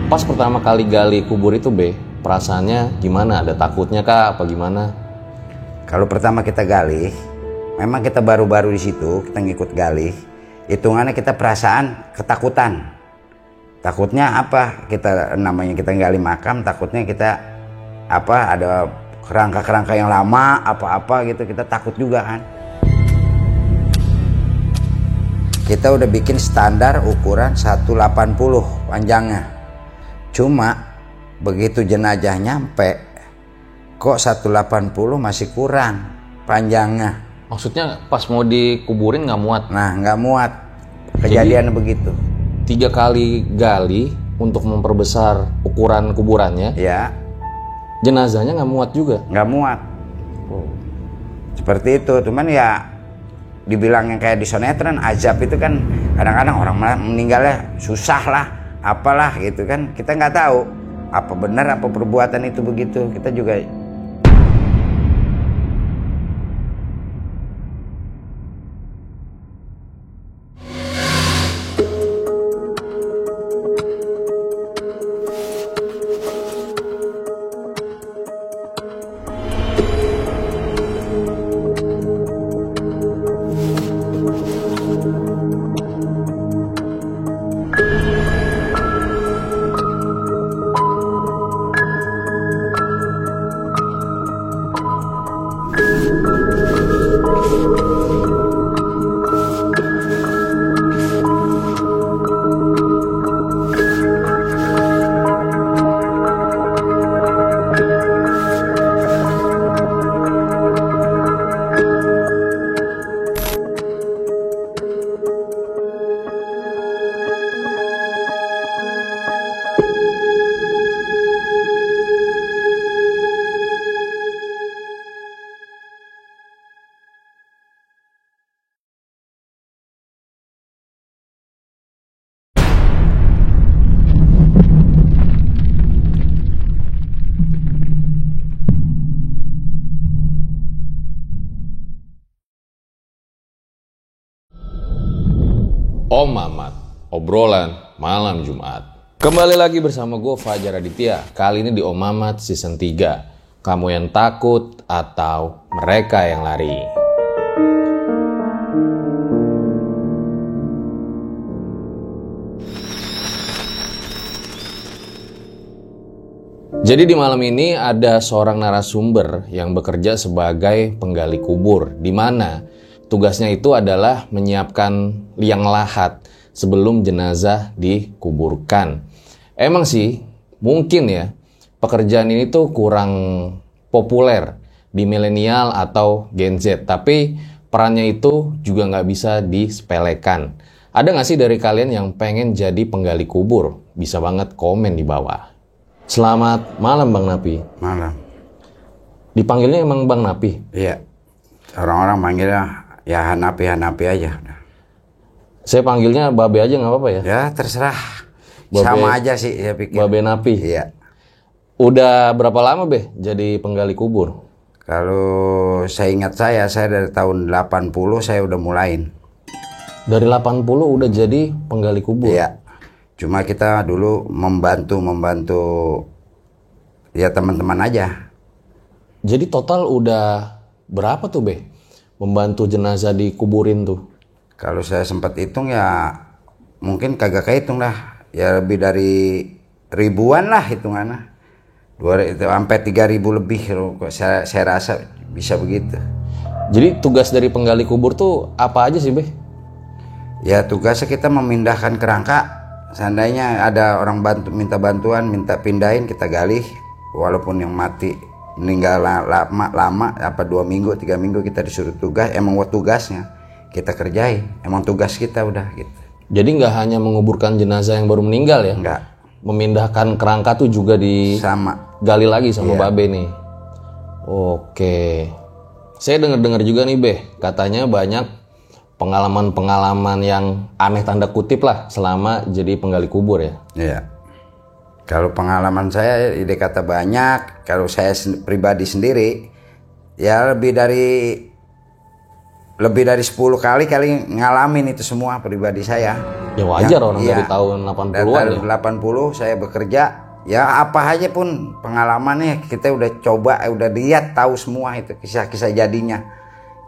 Pas pertama kali gali kubur itu Be, perasaannya gimana? Ada takutnya kah apa gimana? Kalau pertama kita gali, memang kita baru-baru di situ, kita ngikut gali. Hitungannya kita perasaan ketakutan. Takutnya apa? Kita namanya kita gali makam, takutnya kita ada kerangka-kerangka yang lama, apa-apa gitu, kita takut juga kan. Kita udah bikin standar ukuran 180 panjangnya. Cuma begitu jenazah nyampe, kok 180 masih kurang panjangnya. Maksudnya pas mau dikuburin nggak muat? Nah, nggak muat. Kejadiannya begitu. 3 kali gali untuk memperbesar ukuran kuburannya. Ya. Jenazahnya nggak muat juga? Nggak muat. Seperti itu. Cuman ya dibilang yang kayak di sinetron azab itu kan kadang-kadang orang meninggalnya susah lah, apalah gitu kan. Kita nggak tahu apa benar apa perbuatan itu begitu. Kita juga Om Mamat, obrolan malam Jumat. Kembali lagi bersama gue Fajar Aditya. Kali ini di Om Mamat season 3. Kamu yang takut atau mereka yang lari? Jadi di malam ini ada seorang narasumber yang bekerja sebagai penggali kubur, di mana tugasnya itu adalah menyiapkan liang lahat sebelum jenazah dikuburkan. Emang sih, mungkin ya, pekerjaan ini tuh kurang populer di milenial atau Gen Z. Tapi perannya itu juga nggak bisa disepelekan. Ada nggak sih dari kalian yang pengen jadi penggali kubur? Bisa banget komen di bawah. Selamat malam Bang Napi. malam. Dipanggilnya emang Bang Napi? Iya. Orang-orang manggilnya ya Hanapi aja. Saya panggilnya Babe aja nggak apa-apa ya? Ya terserah. Babe, sama aja sih saya pikir. Babe Napi. Iya. Udah berapa lama Be jadi penggali kubur? Kalau saya ingat saya dari tahun 80 saya udah mulain. Dari 80 udah jadi penggali kubur? Iya. Cuma kita dulu membantu ya teman-teman aja. Jadi total udah berapa tuh Be? Membantu jenazah dikuburin tuh? Kalau saya sempat hitung ya mungkin kagak kehitung lah. Ya lebih dari ribuan lah hitungannya. Sampai 3.000 lebih saya rasa bisa begitu. Jadi tugas dari penggali kubur tuh apa aja sih Be? Ya tugasnya kita memindahkan kerangka. Seandainya ada orang minta bantuan, minta pindahin, kita gali. Walaupun yang mati meninggal lama 2 minggu 3 minggu kita disuruh tugas, emang buat tugasnya kita kerjain, emang tugas kita udah gitu. Jadi nggak hanya menguburkan jenazah yang baru meninggal ya? Enggak. Memindahkan kerangka tuh juga gali lagi sama Iya. Babe nih. Oke. Saya dengar juga nih Be, katanya banyak pengalaman-pengalaman yang aneh tanda kutip lah selama jadi penggali kubur ya? Iya. Kalau pengalaman saya ide kata banyak. Kalau saya pribadi sendiri ya lebih dari lebih dari 10 kali ngalamin itu semua pribadi saya. Ya wajar orang dari tahun 80-an. Dari 80 saya bekerja, ya apa aja pun pengalamannya kita udah coba, udah lihat, tahu semua itu kisah-kisah jadinya.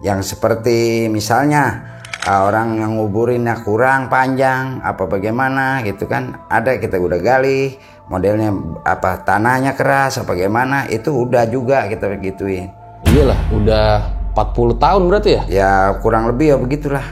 Yang seperti misalnya orang yang nguburinnya kurang panjang apa bagaimana gitu kan, ada kita udah gali modelnya apa, tanahnya keras apa bagaimana, itu udah juga kita gituin. Iyalah, udah 40 tahun berarti ya? Ya kurang lebih ya begitulah.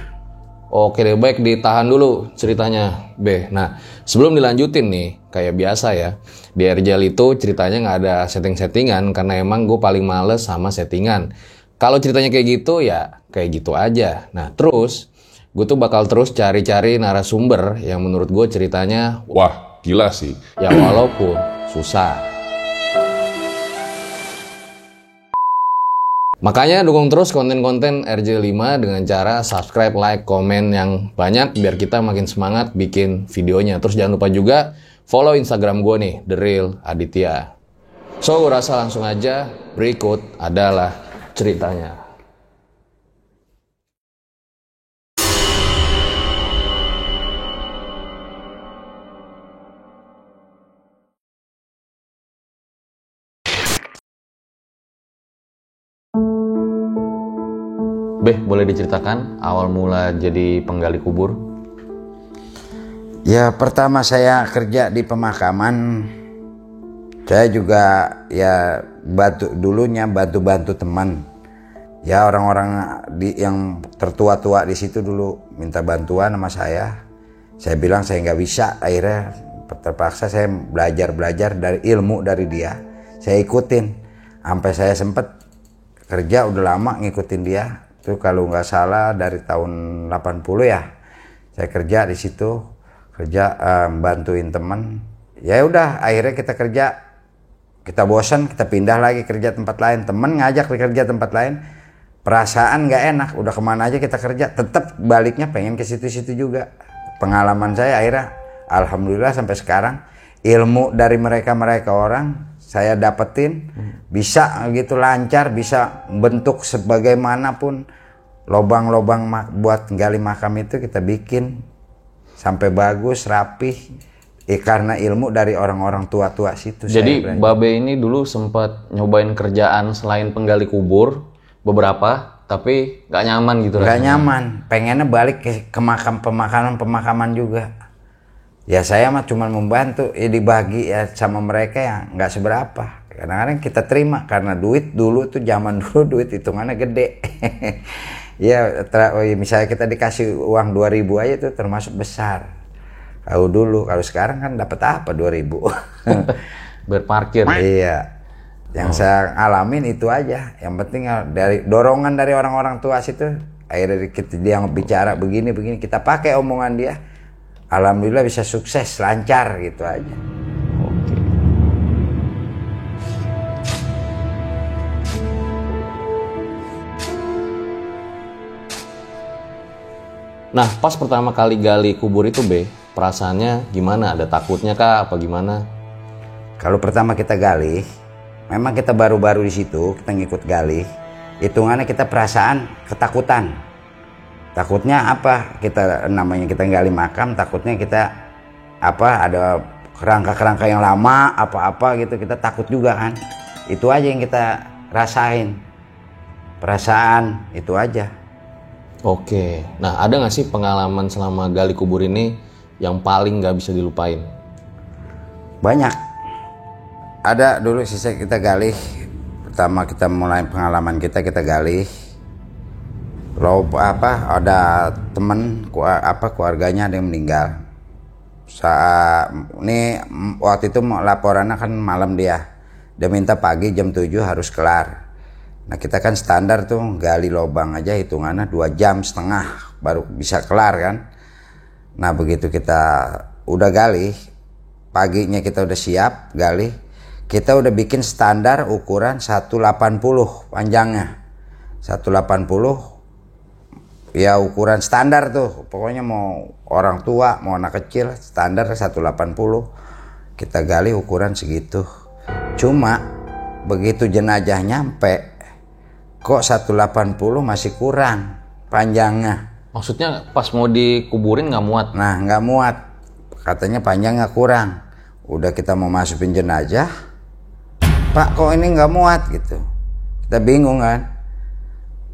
Oke deh, baik, ditahan dulu ceritanya, B. Nah, sebelum dilanjutin nih, kayak biasa ya, di RJL itu ceritanya nggak ada setting-settingan, karena emang gue paling males sama settingan. Kalau ceritanya kayak gitu, ya kayak gitu aja. Nah, terus, gue tuh bakal terus cari-cari narasumber yang menurut gue ceritanya, wah gila sih. Ya walaupun susah. Makanya dukung terus konten-konten RJ5 dengan cara subscribe, like, komen yang banyak biar kita makin semangat bikin videonya. Terus jangan lupa juga follow Instagram gue nih, The Real Aditya. So, gue rasa langsung aja berikut adalah ceritanya. Beh, boleh diceritakan awal mula jadi penggali kubur? Ya pertama saya kerja di pemakaman, saya juga ya dulunya bantu teman. Ya orang-orang yang tertua-tua di situ dulu minta bantuan sama saya. Saya bilang saya nggak bisa, akhirnya terpaksa saya belajar dari ilmu dari dia. Saya ikutin, sampai saya sempet kerja udah lama ngikutin dia. Itu kalau nggak salah dari tahun 80 ya saya kerja di situ, bantuin teman. Ya udah akhirnya kita bosan, kita pindah lagi kerja tempat lain. Temen ngajak kerja tempat lain, perasaan nggak enak, udah kemana aja kita kerja tetap baliknya pengen ke situ-situ juga. Pengalaman saya akhirnya alhamdulillah sampai sekarang ilmu dari mereka orang saya dapetin, bisa gitu lancar, bisa bentuk sebagaimanapun lobang-lobang buat gali makam itu kita bikin sampai bagus, rapih, karena ilmu dari orang-orang tua-tua situ. Jadi Babe ini dulu sempat nyobain kerjaan selain penggali kubur beberapa, tapi nggak nyaman gitu. Nggak nyaman, pengennya balik ke pemakaman juga. Ya saya mah cuma membantu, ya dibagi ya sama mereka yang nggak seberapa. Kadang-kadang kita terima karena duit dulu tuh zaman dulu duit hitungannya gede. Ya misalnya kita dikasih uang 2.000 aja tuh termasuk besar. Kalau dulu, kalau sekarang kan dapat apa 2.000? Berparkir. Iya. Yang saya alamin itu aja. Yang penting dari dorongan dari orang-orang tua situ, akhirnya dia bicara begini kita pakai omongan dia. Alhamdulillah bisa sukses, lancar gitu aja. Oke. Nah, pas pertama kali gali kubur itu, Be, perasaannya gimana? Ada takutnya kah? Apa gimana? Kalau pertama kita gali, memang kita baru-baru di situ, kita ngikut gali. Hitungannya kita perasaan ketakutan. Takutnya apa? Kita gali makam, takutnya kita ada kerangka-kerangka yang lama, apa-apa gitu, kita takut juga kan. Itu aja yang kita rasain. Perasaan itu aja. Oke, nah ada nggak sih pengalaman selama gali kubur ini yang paling nggak bisa dilupain? Banyak. Ada dulu sisa kita gali, pertama kita mulai pengalaman kita gali. Ada temen keluarganya ada yang meninggal. Waktu itu laporannya kan malam dia minta pagi jam 7 harus kelar. Nah kita kan standar tuh gali lubang aja hitungannya 2,5 jam baru bisa kelar kan. Nah begitu kita udah gali, paginya kita udah siap gali, kita udah bikin standar ukuran 180 panjangnya. 180 ya ukuran standar tuh, pokoknya mau orang tua mau anak kecil standar 180. Kita gali ukuran segitu. Cuma begitu jenazah nyampe, kok 180 masih kurang. panjangnya. Maksudnya pas mau dikuburin nggak muat? Nah, nggak muat. Katanya panjangnya kurang. Udah kita mau masukin jenazah, Pak kok ini nggak muat gitu. Kita bingung kan.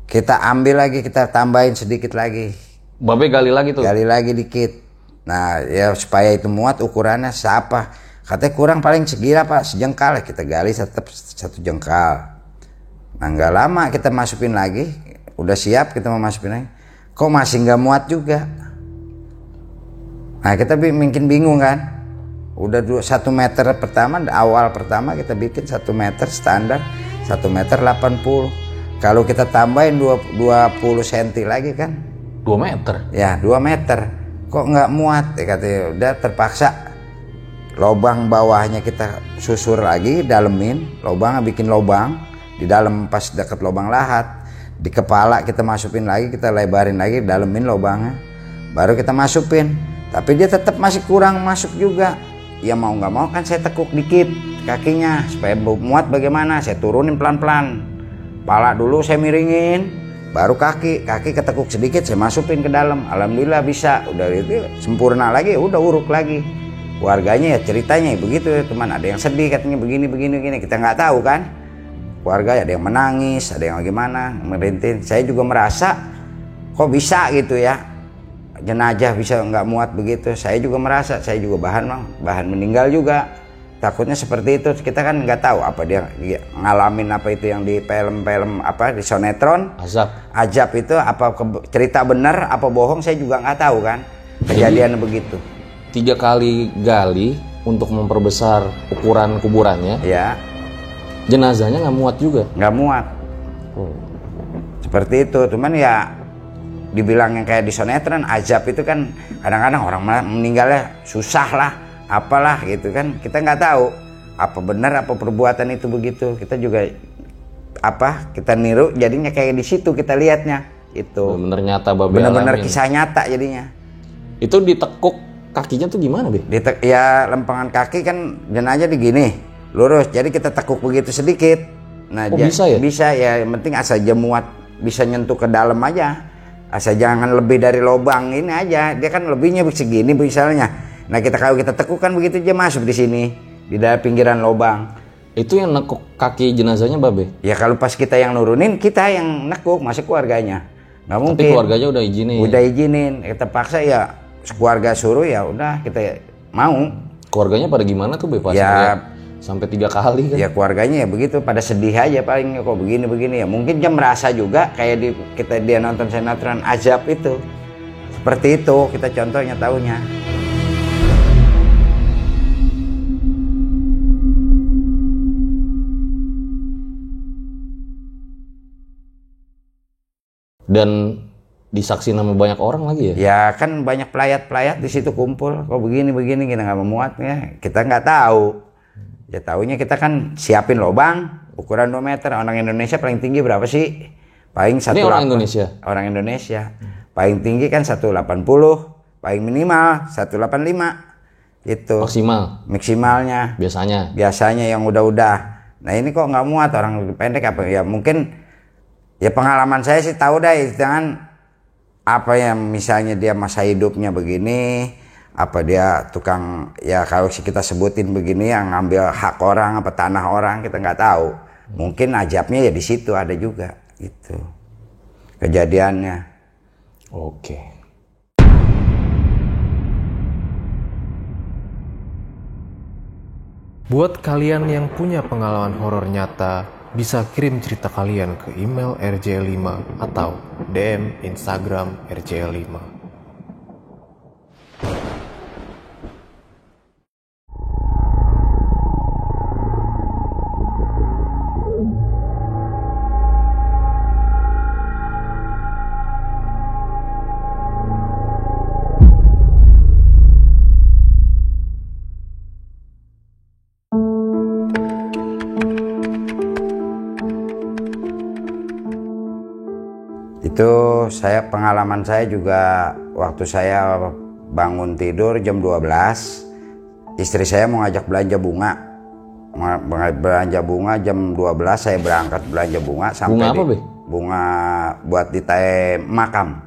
Kita ambil lagi, kita tambahin sedikit lagi. Babe gali lagi tuh? Gali lagi dikit. Nah ya supaya itu muat ukurannya seapa. Katanya kurang paling segila Pak, sejengkal. Kita gali tetap 1 jengkal. Nah nggak lama kita masukin lagi. Udah siap kita mau masukin lagi. Kok masih nggak muat juga. Nah kita mungkin bingung kan. Udah 1 meter pertama, awal pertama kita bikin 1 meter standar, 1 meter 80. Kalau kita tambahin 20 cm lagi kan 2 meter? Ya 2 meter. Kok nggak muat ya katanya. Udah terpaksa lubang bawahnya kita susur lagi, dalemin. Lubangnya bikin lubang di dalam pas dekat lubang lahat. Di kepala kita masukin lagi, kita lebarin lagi, dalemin lubangnya. Baru kita masukin. Tapi dia tetap masih kurang masuk juga. Ya mau nggak mau kan saya tekuk dikit kakinya supaya muat. Bagaimana? Saya turunin pelan-pelan. Pala dulu saya miringin, baru kaki ketekuk sedikit saya masukin ke dalam. Alhamdulillah bisa. Udah itu sempurna lagi, udah uruk lagi. Keluarganya ya ceritanya ya begitu ya teman. Ada yang sedih katanya begini kita nggak tahu kan. Keluarga ada yang menangis, ada yang gimana merintih. Saya juga merasa kok bisa gitu ya. Jenazah bisa nggak muat begitu. Saya juga merasa, saya juga bahan meninggal juga. Takutnya seperti itu. Kita kan nggak tahu apa dia ngalamin apa itu yang di film-film apa di sinetron. Azab itu apa cerita benar apa bohong saya juga nggak tahu kan. Kejadian begitu. 3 kali gali untuk memperbesar ukuran kuburannya. Ya. Jenazahnya nggak muat juga. Nggak muat. Seperti itu. Cuman ya dibilang yang kayak di sinetron azab itu kan kadang-kadang orang meninggalnya susah lah apalah gitu kan, kita nggak tahu apa benar apa perbuatan itu begitu. Kita juga kita niru jadinya kayak di situ kita lihatnya itu bener nyata Babe, bener-bener kisah nyata jadinya. Itu ditekuk kakinya tuh gimana Be? Ya lempengan kaki kan jenazah digini lurus, jadi kita tekuk begitu sedikit. Nah bisa ya? Bisa ya, yang penting asal aja muat bisa nyentuh ke dalam aja. Asal jangan lebih dari lubang ini aja. Dia kan lebihnya segini misalnya. Nah kalau kita tekuk kan begitu aja masuk di sini di dalam pinggiran lubang. Itu yang nekuk kaki jenazahnya Babe? Ya kalau pas kita yang nurunin, kita yang nekuk, masih keluarganya. Nggak mungkin. Tapi keluarganya udah izinin. Udah izinin. Kita paksa ya keluarga suruh ya udah kita mau. Keluarganya pada gimana tuh Be? Ya sampai 3 kali kan? Ya keluarganya ya begitu, pada sedih aja paling kok begini ya. Mungkin dia merasa juga kayak dia nonton sinetron azab itu. Seperti itu kita contohnya tahunya. Dan disaksi nama banyak orang lagi ya? Ya kan banyak pelayat di situ kumpul. Kok begini kita nggak memuat ya. Kita nggak tahu. Ya tahunya kita kan siapin lubang ukuran 2 meter. Orang Indonesia paling tinggi berapa sih? Paling 180. Ini orang Indonesia? Orang Indonesia. Paling tinggi kan 180. Paling minimal 185. Itu. Maksimalnya. Biasanya yang udah. Nah ini kok nggak muat orang pendek apa? Ya mungkin ya pengalaman saya sih tahu deh. Jangan apa yang misalnya dia masa hidupnya begini. Apa dia tukang ya kalau kita sebutin begini yang ngambil hak orang apa tanah orang kita nggak tahu. Mungkin ajabnya ya di situ ada juga itu kejadiannya. Oke. Buat kalian yang punya pengalaman horor nyata, bisa kirim cerita kalian ke email rjl5 atau DM Instagram rjl5. Itu pengalaman saya juga waktu saya bangun tidur jam 12, istri saya mau ngajak belanja bunga jam 12 saya berangkat belanja bunga sampai bunga apa Be? bunga buat ditae makam.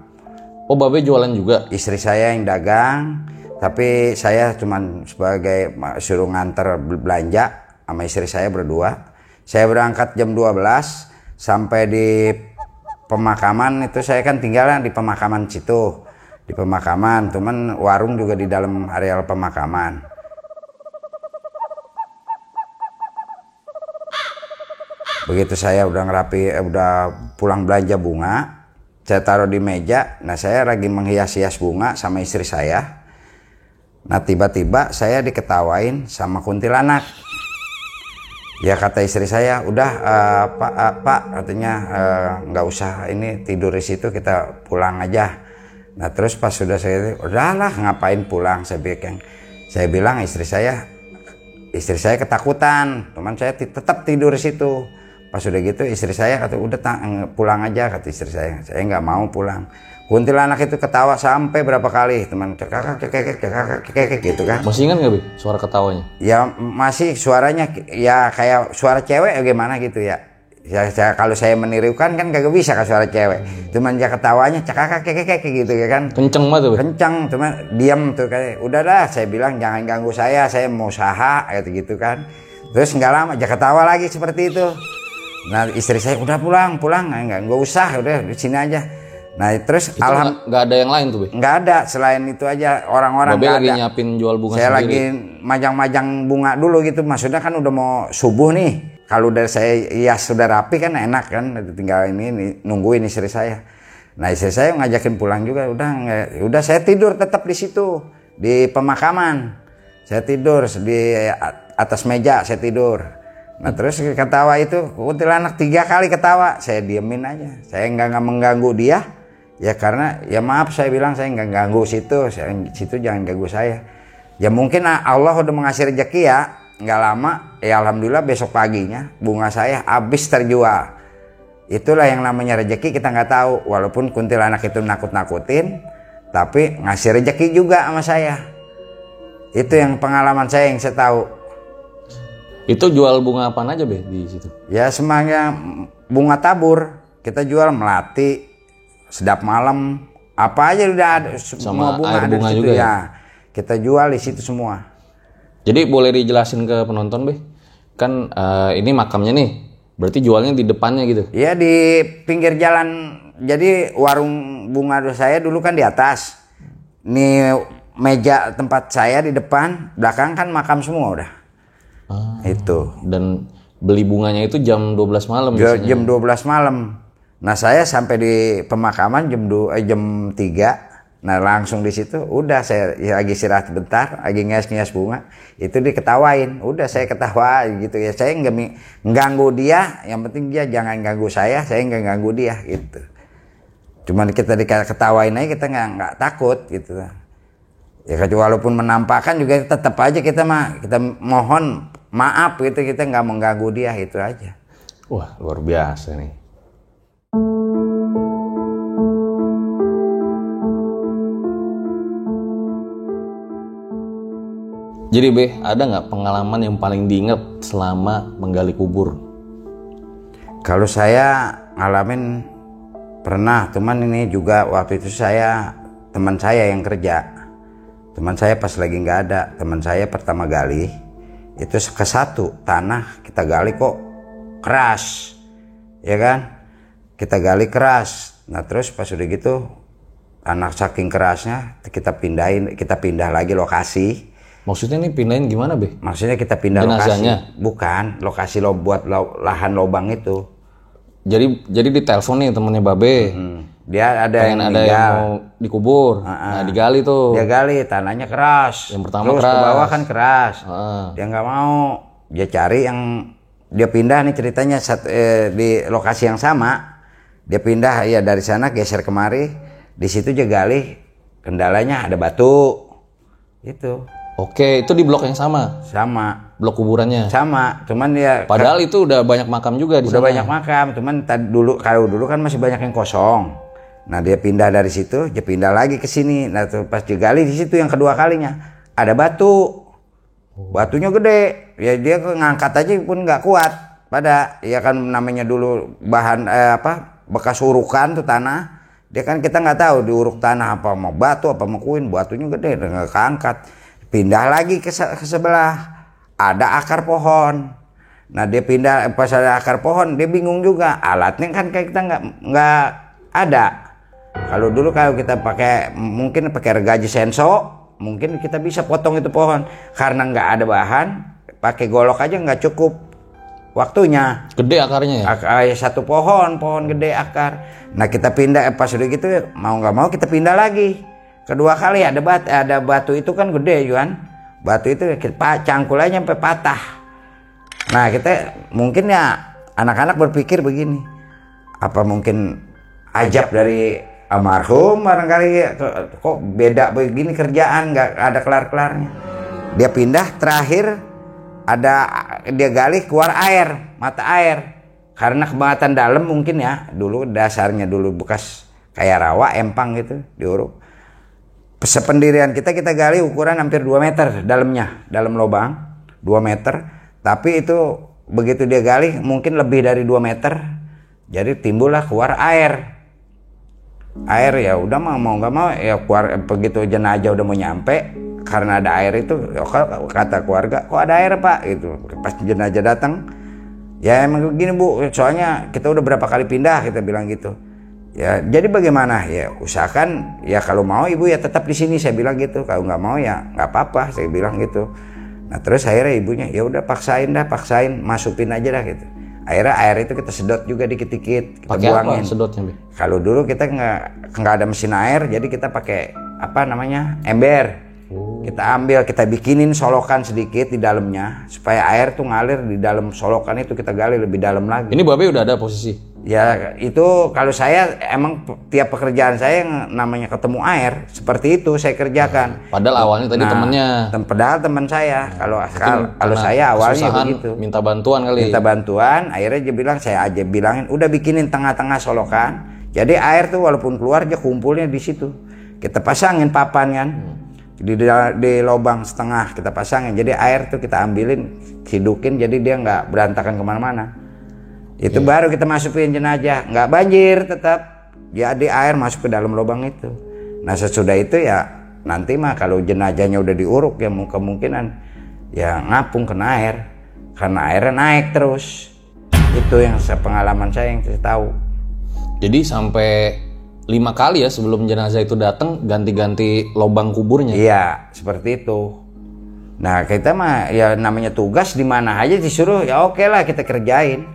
Oh, Babe jualan juga? Istri saya yang dagang, tapi saya cuman sebagai suruh nganter belanja sama istri saya berdua. Saya berangkat jam 12 sampai di pemakaman itu, saya kan tinggalnya di pemakaman situ. Di pemakaman, cuman warung juga di dalam areal pemakaman. Begitu saya udah udah pulang belanja bunga, saya taruh di meja. Nah, saya lagi menghias-hias bunga sama istri saya. Nah, tiba-tiba saya diketawain sama kuntilanak. Ya, kata istri saya, udah Pak, katanya nggak usah ini tidur di situ, kita pulang aja. Nah, terus pas sudah saya, udahlah ngapain pulang, saya bilang istri saya ketakutan, teman saya tetap tidur di situ. Pas sudah gitu istri saya kata, udah pulang aja, kata istri saya nggak mau pulang. Kuntilanak itu ketawa sampai berapa kali, teman, cekak gitu kan. Masih ingat nggak, Be, suara ketawanya? Ya masih, suaranya ya kayak suara cewek gimana gitu ya. Kalau saya menirukan kan kagak bisa ke suara cewek. Cuman dia ketawanya cekak gitu ya kan. Kenceng banget, Be. Kenceng, cuman diam tuh kayak, udah dah, saya bilang jangan ganggu saya mau usaha gitu kan. Terus nggak lama dia ketawa lagi seperti itu. Nah, istri saya udah pulang, nggak usah, udah di sini aja. Nah, terus nggak ada yang lain tuh, Be? Nggak ada, selain itu aja, orang-orang nggak ada. Babe lagi nyiapin jual bunga saya sendiri. lagi majang-majang bunga dulu gitu, maksudnya kan udah mau subuh nih. Kalau udah saya hias sudah rapi kan enak kan, tinggal ini nungguin istri saya. Nah, istri saya ngajakin pulang juga, udah saya tidur tetap di situ di pemakaman. Saya tidur di atas meja, saya tidur. Nah, terus ketawa itu kuntilanak 3 kali ketawa, saya diemin aja, saya nggak mengganggu dia. Ya karena ya maaf, saya bilang saya nggak ganggu situ jangan ganggu saya. Ya mungkin Allah udah mengasih rezeki ya. Nggak lama, ya alhamdulillah besok paginya bunga saya habis terjual. Itulah yang namanya rezeki, kita nggak tahu. Walaupun kuntilanak itu nakut-nakutin, tapi ngasih rezeki juga sama saya. Itu yang pengalaman saya yang saya tahu. Itu jual bunga apa aja, Be, di situ? Ya semuanya bunga tabur. Kita jual melati, sedap malam, apa aja udah ada. Semua bunga air ada bunga di situ juga ya? Kita jual di situ semua. Jadi boleh dijelasin ke penonton, Be? Kan ini makamnya nih, berarti jualnya di depannya gitu? Iya, di pinggir jalan. Jadi warung bunga saya dulu kan di atas. Nih meja tempat saya di depan, belakang kan makam semua udah. Itu. Dan beli bunganya itu jam 12 malam biasanya? Jam 12 malam. Nah, saya sampai di pemakaman jam 3. Nah, langsung di situ udah saya lagi istirahat bentar, lagi ngias-ngias bunga, itu diketawain. Udah saya ketawa gitu ya. Saya nggak ganggu dia, yang penting dia jangan ganggu saya nggak ganggu dia gitu. Cuman kita diketawain aja, kita nggak takut gitu. Ya walaupun menampakkan juga tetap aja kita mohon maaf gitu, kita nggak mengganggu dia, itu aja. Wah, luar biasa nih. Jadi, Be, ada nggak pengalaman yang paling diingat selama menggali kubur? Kalau saya ngalamin pernah, teman ini juga waktu itu teman saya yang kerja. Teman saya pas lagi nggak ada, teman saya pertama gali, itu ke satu tanah kita gali kok keras, ya kan? Kita gali keras. Nah, terus pas udah gitu, tanah saking kerasnya kita pindah lagi lokasi. Maksudnya nih pindahin gimana, Be? Maksudnya kita pindah jenazahnya? Lokasi. Bukan, lokasi buat lahan lobang itu. Jadi ditelepon nih temennya Babe. Dia ada yang mau dikubur. Nah, digali tuh. Dia gali, tanahnya keras. Yang pertama terus keras. Ke bawah kan keras. Dia nggak mau. Dia cari yang dia pindah nih ceritanya di lokasi yang sama. Dia pindah ya dari sana geser kemari. Di situ dia gali. Kendalanya ada batu. Itu. Oke, itu di blok yang sama? Sama. Blok kuburannya? Sama, cuman ya... Padahal itu udah banyak makam juga di sana. Udah banyak makam, cuman kalau dulu kan masih banyak yang kosong. Nah, dia pindah dari situ, dia pindah lagi ke sini. Nah, tuh pas digali di situ yang kedua kalinya, ada batu. Batunya gede. Ya dia ngangkat aja pun nggak kuat. Ya kan namanya dulu bahan bekas urukan tuh tanah. Dia kan kita nggak tahu diuruk tanah apa mau batu apa mau kuin, batunya gede nggak keangkat. Pindah lagi ke sebelah, ada akar pohon. Nah dia pindah pas ada akar pohon dia bingung juga, alatnya kan kayak kita nggak ada. Kalau dulu kalau kita mungkin pakai gergaji senso, mungkin kita bisa potong itu pohon. Karena nggak ada bahan, pakai golok aja nggak cukup waktunya. Gede akarnya ya? Satu pohon gede akar. Nah kita pindah pas udah gitu mau nggak mau kita pindah lagi. Kedua kali ada batu itu kan gede Yuan. Batu itu kita cangkul aja sampai patah. Nah kita mungkin ya anak-anak berpikir begini. Apa mungkin ajab dari almarhum barangkali kok beda begini kerjaan nggak ada kelar-kelarnya. Dia pindah terakhir dia gali keluar mata air karena kebangatan dalam mungkin ya dulu dasarnya dulu bekas kayak rawa empang gitu diuruk. Sependirian kita gali ukuran hampir 2 meter dalam lubang 2 meter, tapi itu begitu dia gali mungkin lebih dari 2 meter jadi timbullah keluar air ya udah mau nggak mau ya keluar. Begitu jenazah udah mau nyampe karena ada air itu kata keluarga kok ada air pak gitu. Pas jenazah datang ya emang begini bu, soalnya kita udah berapa kali pindah kita bilang gitu ya. Jadi bagaimana ya usahakan ya kalau mau ibu ya tetap di sini saya bilang gitu, kalau nggak mau ya nggak apa-apa saya bilang gitu. Nah terus akhirnya ibunya ya udah paksain masukin aja dah gitu. Akhirnya air itu kita sedot juga dikit-dikit, kita pakai buangin. apa sedotnya? Kalau dulu kita nggak ada mesin air, jadi kita pakai ember. Kita ambil, kita bikinin solokan sedikit di dalamnya supaya air tuh ngalir di dalam solokan itu, kita gali lebih dalam lagi. Ini Babe udah ada posisi? Ya itu kalau saya emang tiap pekerjaan saya yang namanya ketemu air seperti itu saya kerjakan. Padahal awalnya tadi temennya. Padahal teman saya. Kalau saya awalnya begitu. Minta bantuan kali. Minta bantuan, akhirnya saya aja bilangin udah bikinin tengah-tengah solokan. Jadi air tuh walaupun keluar aja kumpulnya di situ. Kita pasangin papan kan. Di lubang setengah kita pasangin. Jadi air tuh kita ambilin, hidukin jadi dia nggak berantakan kemana-mana. Itu baru kita masukin jenazah, nggak banjir tetap. Jadi air masuk ke dalam lubang itu. Nah sesudah itu ya nanti mah kalau jenazahnya udah diuruk ya kemungkinan ya ngapung kena air. Karena airnya naik terus. Itu yang pengalaman saya yang saya tahu. Jadi sampai 5 kali ya sebelum jenazah itu datang ganti-ganti lubang kuburnya. Iya, seperti itu. Nah, kita mah ya namanya tugas di mana aja disuruh ya oke lah kita kerjain.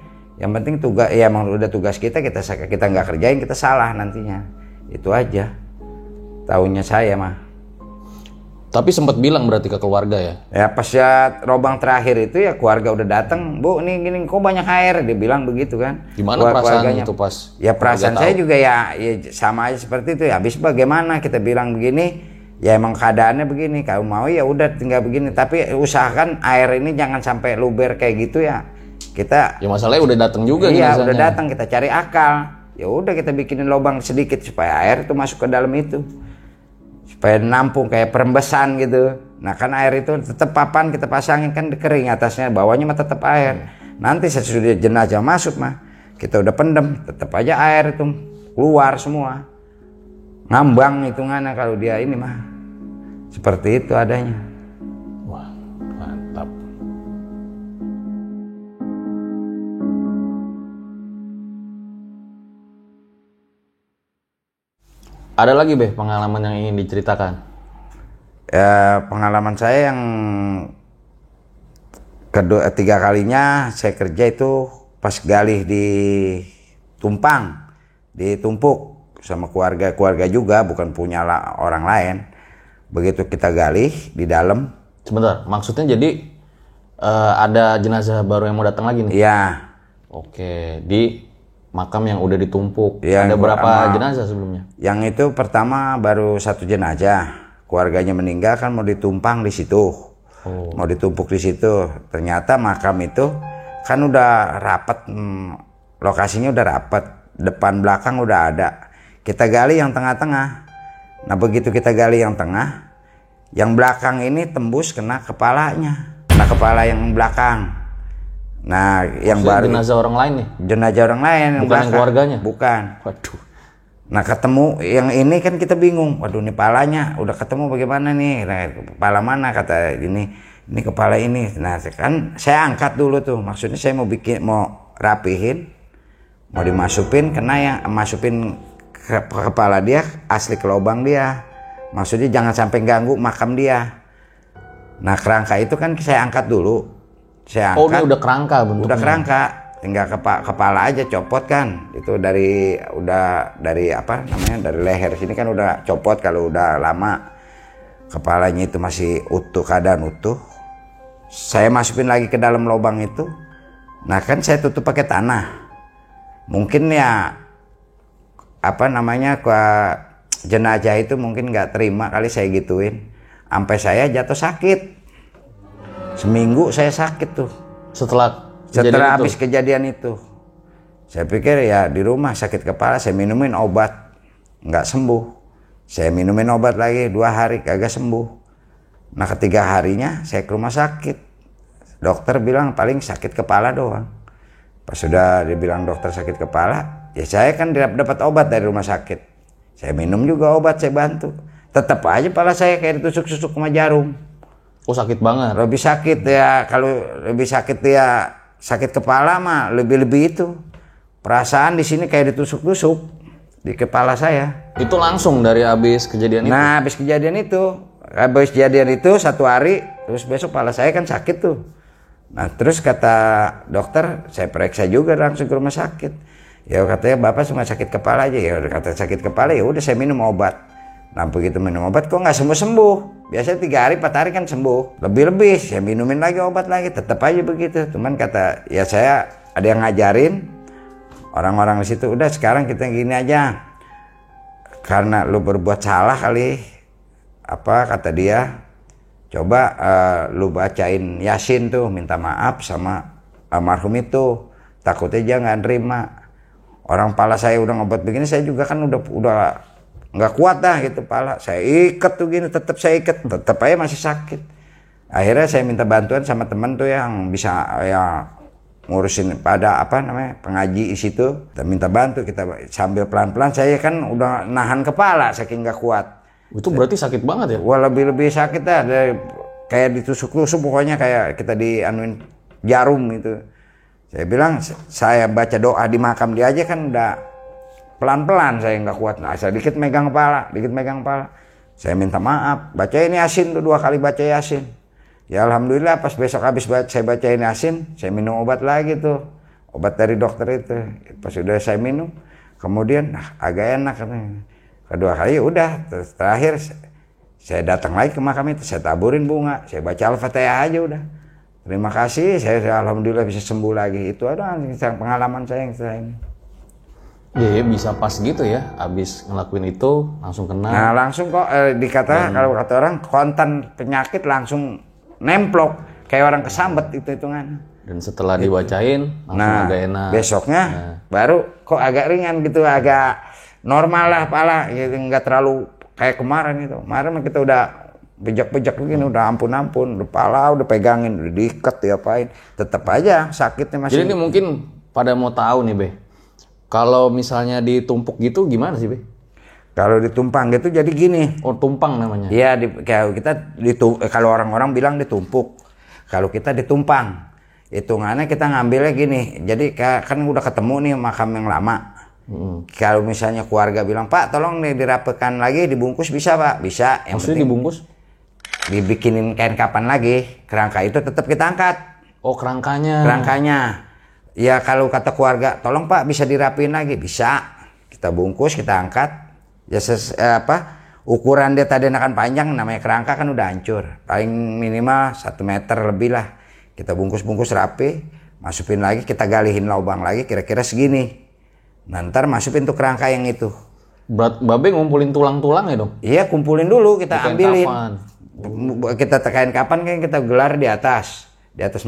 Yang penting tugas ya emang udah tugas kita nggak kerjain kita salah nantinya. Itu aja. Taunya saya mah. Tapi sempat bilang berarti ke keluarga ya? Ya pas ya lubang terakhir itu ya keluarga udah datang, Bu, ini gini kok banyak air, dia bilang begitu kan. Gimana perasaan itu pas? Ya perasaan saya juga ya sama aja seperti itu ya. Habis bagaimana kita bilang begini, ya emang keadaannya begini. Kalau mau ya udah tinggal begini, tapi usahakan air ini jangan sampai luber kayak gitu ya. Kita ya masalahnya udah datang juga. Iya udah datang, kita cari akal. Ya udah kita bikinin lubang sedikit supaya air itu masuk ke dalam itu. Supaya nampung kayak perembesan gitu. Nah kan air itu tetap papan kita pasangin kan kering atasnya, bawahnya mah tetap air. Nanti sesudah jenazah masuk mah kita udah pendem, tetap aja air itu keluar semua. Ngambang hitungannya kalau dia ini mah. Seperti itu adanya. Wah, mantap. Ada lagi Beh pengalaman yang ingin diceritakan? Ya pengalaman saya yang ketiga kalinya saya kerja itu pas gali di Tumpang, ditumpuk sama keluarga juga, bukan punya orang lain. Begitu kita gali di dalam. Sebentar, maksudnya jadi ada jenazah baru yang mau datang lagi nih? Iya. Oke, di makam yang udah ditumpuk. Ya, ada berapa jenazah sebelumnya? Yang itu pertama baru 1 jenazah. Keluarganya meninggal kan mau ditumpang di situ. Mau ditumpuk di situ. Ternyata makam itu kan udah rapat, lokasinya udah rapat, depan belakang udah ada. Kita gali yang tengah-tengah. Nah begitu kita gali yang tengah, yang belakang ini tembus kena kepalanya, kena kepala yang belakang. Nah, yang Maksudnya baru jenazah orang lain nih. jenazah orang lain yang Bukan yang belakang. keluarganya? Bukan. Waduh. Nah, ketemu yang ini kan kita bingung. Waduh, ini palanya udah ketemu bagaimana nih? Nah, kepala mana kata ini kepala ini. Nah, kan saya angkat dulu tuh. Maksudnya saya mau rapihin, mau dimasukin kena yang masukin ke kepala dia asli ke lubang dia. Maksudnya jangan sampai ganggu makam dia. Nah, kerangka itu kan saya angkat dulu. Saya angkat. Oh, ini udah kerangka bentuknya. Udah kerangka, tinggal kepala aja copot kan. Itu dari apa namanya? Dari leher sini kan udah copot kalau udah lama. Kepalanya itu masih utuh, keadaan utuh. Saya masukin lagi ke dalam lubang itu. Nah, kan saya tutup pakai tanah. Mungkin ya apa namanya, ke jenazah itu mungkin nggak terima kali saya gituin. Sampai saya jatuh sakit. Seminggu saya sakit tuh. Setelah Habis kejadian itu. Saya pikir ya di rumah sakit kepala, saya minumin obat. Nggak sembuh. Saya minumin obat lagi 2 hari kagak sembuh. Nah, ketiga harinya saya ke rumah sakit. Dokter bilang paling sakit kepala doang. Pas sudah dibilang dokter sakit kepala, ya saya kan dapat obat dari rumah sakit. Saya minum juga obat, saya bantu. Tetap aja kepala saya kayak ditusuk-tusuk sama jarum. Oh, sakit banget. Lebih sakit ya, kalau lebih sakit ya sakit kepala mah lebih-lebih itu. Perasaan di sini kayak ditusuk-tusuk di kepala saya. Itu langsung dari habis kejadian itu? Nah, habis kejadian itu 1 hari, terus besok kepala saya kan sakit tuh. Nah, terus kata dokter, saya periksa juga langsung ke rumah sakit. Ya katanya bapak cuma sakit kepala aja. Ya udah, kata sakit kepala ya udah saya minum obat. Nah, begitu minum obat kok nggak sembuh-sembuh. Biasanya 3 hari 4 hari kan sembuh. Lebih-lebih saya minumin lagi obat lagi, tetap aja begitu. Cuman kata ya saya ada yang ngajarin orang-orang di situ, udah sekarang kita gini aja. Karena lu berbuat salah kali, apa kata dia, coba lu bacain Yasin tuh, minta maaf sama almarhum itu. Takutnya dia nggak nerima. Orang pala saya udah ngobat begini, saya juga kan udah nggak kuat dah gitu pala. Saya ikat tuh gini, tetap saya ikat, tetap aja masih sakit. Akhirnya saya minta bantuan sama teman tuh yang bisa ya ngurusin pada apa namanya pengaji di situ. Kita minta bantu, kita sambil pelan-pelan. Saya kan udah nahan kepala saking nggak kuat. Itu berarti sakit banget ya? Wah, lebih sakit dah, kayak ditusuk-tusuk pokoknya, kayak kita dianuin jarum gitu. Saya bilang saya baca doa di makam dia aja kan udah pelan-pelan saya nggak kuat. Nah, saya dikit megang kepala. Saya minta maaf, bacain Yasin tuh 2 kali baca Yasin. Ya alhamdulillah pas besok habis saya bacain Yasin, saya minum obat lagi tuh. Obat dari dokter itu. Pas sudah saya minum, kemudian agak enak katanya. Kedua kali udah, terus terakhir saya datang lagi ke makam itu, saya taburin bunga, saya baca Al-Fatihah aja udah. Terima kasih, saya alhamdulillah bisa sembuh lagi. Itu ada pengalaman saya yang saya ini. Iya, bisa pas gitu ya, abis ngelakuin itu langsung kena. Nah, langsung kok kalau kata orang kontan penyakit langsung nemplok kayak orang kesambet itu hitungan. Dan setelah dibacain langsung agak enak. Besoknya baru kok agak ringan gitu, agak normal lah pala, gitu, nggak terlalu kayak kemarin gitu. Kemarin kita udah bejak-bejak begini, udah ampun-ampun, udah pala udah pegangin, udah diikat, diapain, tetap aja sakitnya masih. Jadi ini mungkin pada mau tahu nih, Be. Kalau misalnya ditumpuk gitu gimana sih, Be? Kalau ditumpang gitu jadi gini. Oh, tumpang namanya. Iya, kalau kita kalau orang-orang bilang ditumpuk. Kalau kita ditumpang. Hitungannya kita ngambilnya gini. Jadi kan udah ketemu nih makam yang lama. Kalau misalnya keluarga bilang, "Pak, tolong nih dirapikan lagi, dibungkus bisa, Pak?" Bisa. Yang maksudnya penting dibungkus? Dibikinin kain kapan lagi. Kerangka itu tetap kita angkat. Oh, kerangkanya. Ya kalau kata keluarga, tolong Pak bisa dirapiin lagi, bisa. Kita bungkus, kita angkat. Ya ukuran dia tadi akan panjang, namanya kerangka kan udah hancur. Paling minimal 1 meter lebih lah. Kita bungkus rapi, masukin lagi, kita galihin lubang lagi kira-kira segini. Nah, ntar masukin tuh kerangka yang itu. Babe ngumpulin tulang-tulang ya dong? Iya, kumpulin dulu, kita ambilin. Kapan? Kita kain kapan kan kita gelar di atas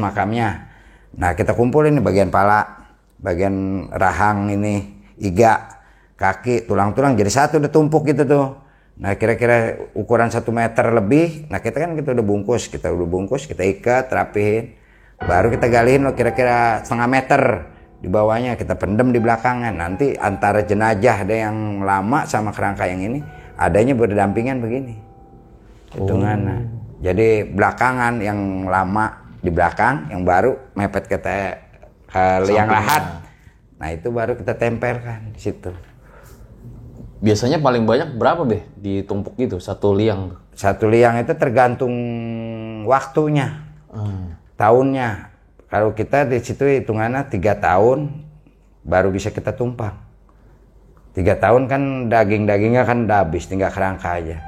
makamnya. Nah, kita kumpulin nih bagian pala, bagian rahang ini, iga, kaki, tulang-tulang jadi satu udah tumpuk gitu tuh. Nah, kira-kira ukuran 1 meter lebih. Nah, kita udah bungkus, kita ikat, rapihin. baru kita galihin loh kira-kira setengah meter di bawahnya, kita pendem di belakangnya. Nanti antara jenazah ada yang lama sama kerangka yang ini adanya berdampingan begini hitungannya. Jadi belakangan yang lama di belakang, yang baru mepet ke liang lahat. Nah itu baru kita tempelkan di situ. Biasanya paling banyak berapa Beh ditumpuk gitu satu liang? Satu liang itu tergantung waktunya, tahunnya. Kalau kita di situ hitungannya 3 tahun baru bisa kita tumpang. 3 tahun kan dagingnya kan udah habis, tinggal kerangka aja.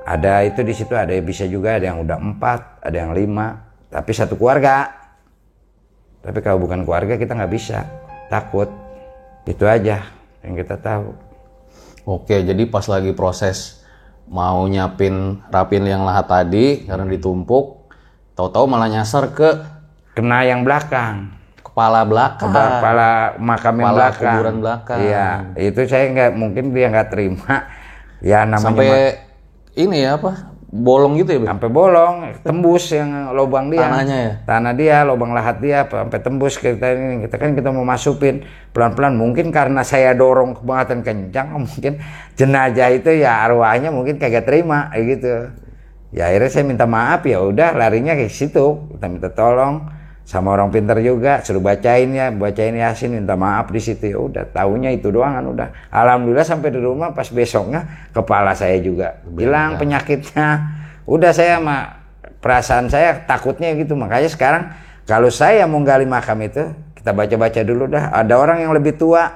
Ada itu di situ, ada bisa juga ada yang udah 4, ada yang 5. Tapi satu keluarga. Tapi kalau bukan keluarga kita nggak bisa, takut. Itu aja yang kita tahu. Oke, jadi pas lagi proses mau rapin liang lahat tadi karena ditumpuk, tahu-tahu malah nyasar kena yang belakang. Kepala belakang. Kepala makam yang belakang. Kuburan belakang. Iya, itu saya mungkin dia nggak terima. Ya namanya sampai ini ya apa? Bolong gitu ya, Bang? Sampai bolong, tembus yang lubang dia. Tanahnya ya? Tanah dia, lubang lahat dia sampai tembus kita ini. Kita mau masukin pelan-pelan, mungkin karena saya dorong kebangetan kencang, mungkin jenazah itu ya arwahnya mungkin kagak terima gitu. Ya akhirnya saya minta maaf, ya udah larinya ke situ. Kita minta tolong sama orang pintar juga, suruh bacain Yasin, minta maaf di situ. Ya udah, taunya itu doang kan udah. Alhamdulillah sampai di rumah pas besoknya kepala saya juga hilang penyakitnya. Udah saya perasaan saya takutnya gitu. Makanya sekarang kalau saya mau gali makam itu, kita baca-baca dulu dah. Ada orang yang lebih tua,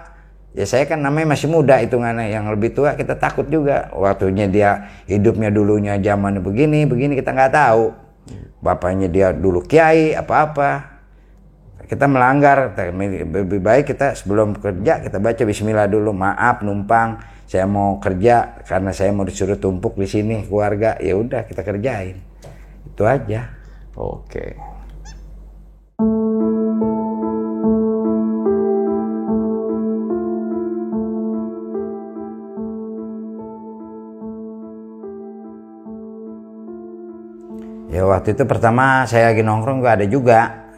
ya saya kan namanya masih muda hitungannya, yang lebih tua kita takut juga. Waktunya dia hidupnya dulunya zaman begini kita nggak tahu. Bapaknya dia dulu kiai apa-apa, kita melanggar. Lebih baik kita sebelum kerja kita baca bismillah dulu, maaf numpang, saya mau kerja karena saya mau disuruh tumpuk di sini keluarga, ya udah kita kerjain, itu aja. Oke. Ya waktu itu pertama saya lagi nongkrong gak ada juga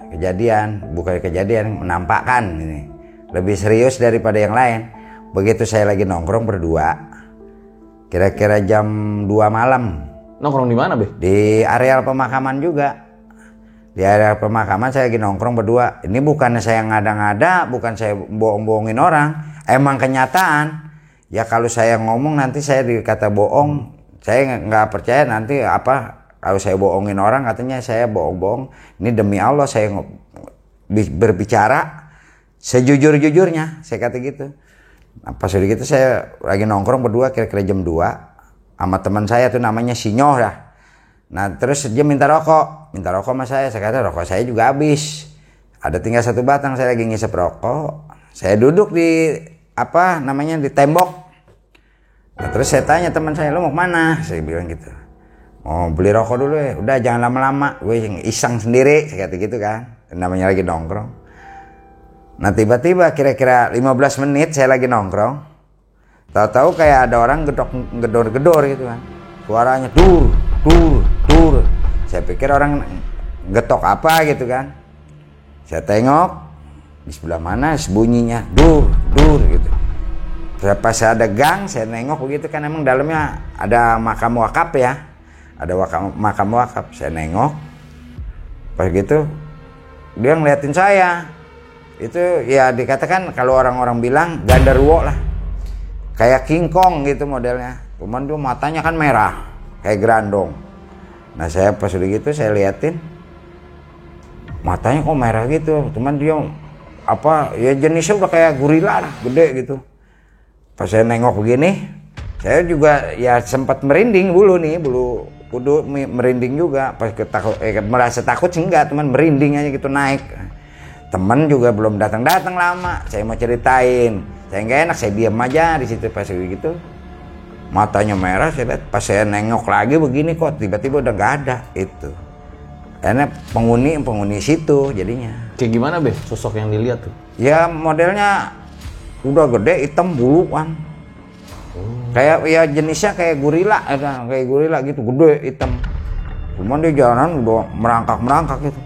bukan kejadian, menampakkan ini lebih serius daripada yang lain. Begitu saya lagi nongkrong berdua, kira-kira jam 2 malam. Nongkrong di mana, Beh? Di areal pemakaman juga. Di areal pemakaman saya lagi nongkrong berdua. Ini bukannya saya ngada-ngada, bukan saya bohong-bohongin orang, emang kenyataan. Ya kalau saya ngomong nanti saya dikata bohong, saya nggak percaya nanti apa. Kalau saya bohongin orang katanya saya bohong-bohong. Ini demi Allah saya berbicara sejujur-jujurnya, saya kata gitu. Nah, pas udah gitu saya lagi nongkrong berdua kira-kira jam 2 sama teman saya tuh namanya Sinyoh dah. Nah terus dia minta rokok sama saya kata rokok saya juga habis. Ada tinggal 1 batang, saya lagi ngisep rokok. Saya duduk di di tembok. Nah terus saya tanya teman saya, lo mau kemana? Saya bilang gitu. Mau beli rokok dulu ya, udah jangan lama-lama, gue yang iseng sendiri, saya kata gitu kan, namanya lagi nongkrong. Nah tiba-tiba kira-kira 15 menit saya lagi nongkrong, tahu-tahu kayak ada orang gedor-gedor gitu kan, suaranya dur. Saya pikir orang getok apa gitu kan, saya tengok di sebelah mana bunyinya dur gitu. Pas ada gang, saya nengok begitu kan, emang dalamnya ada makam wakaf ya. Ada makam wakaf, saya nengok, pas gitu dia ngeliatin saya. Itu ya dikatakan kalau orang-orang bilang gandarwo lah, kayak King Kong gitu modelnya, cuman dia matanya kan merah kayak grandong. Nah saya pas udah gitu saya liatin matanya kok merah gitu, cuman dia ya jenisnya udah kayak gorila lah, gede gitu. Pas saya nengok begini, saya juga ya sempat merinding dulu nih, kudu merinding juga. Pas merasa takut sih enggak, teman merinding aja gitu naik. Temen juga belum datang lama, saya mau ceritain, saya nggak enak, saya diam aja di situ. Pas gitu matanya merah, saya lihat, pas saya nengok lagi begini kok tiba-tiba udah nggak ada itu. Karena penghuni situ jadinya. Kayak gimana Beh sosok yang dilihat tuh? Ya modelnya udah gede, hitam, buluan. Kayak ya jenisnya kayak gorila gitu, gede hitam. Cuman dia jalanan udah merangkak gitu.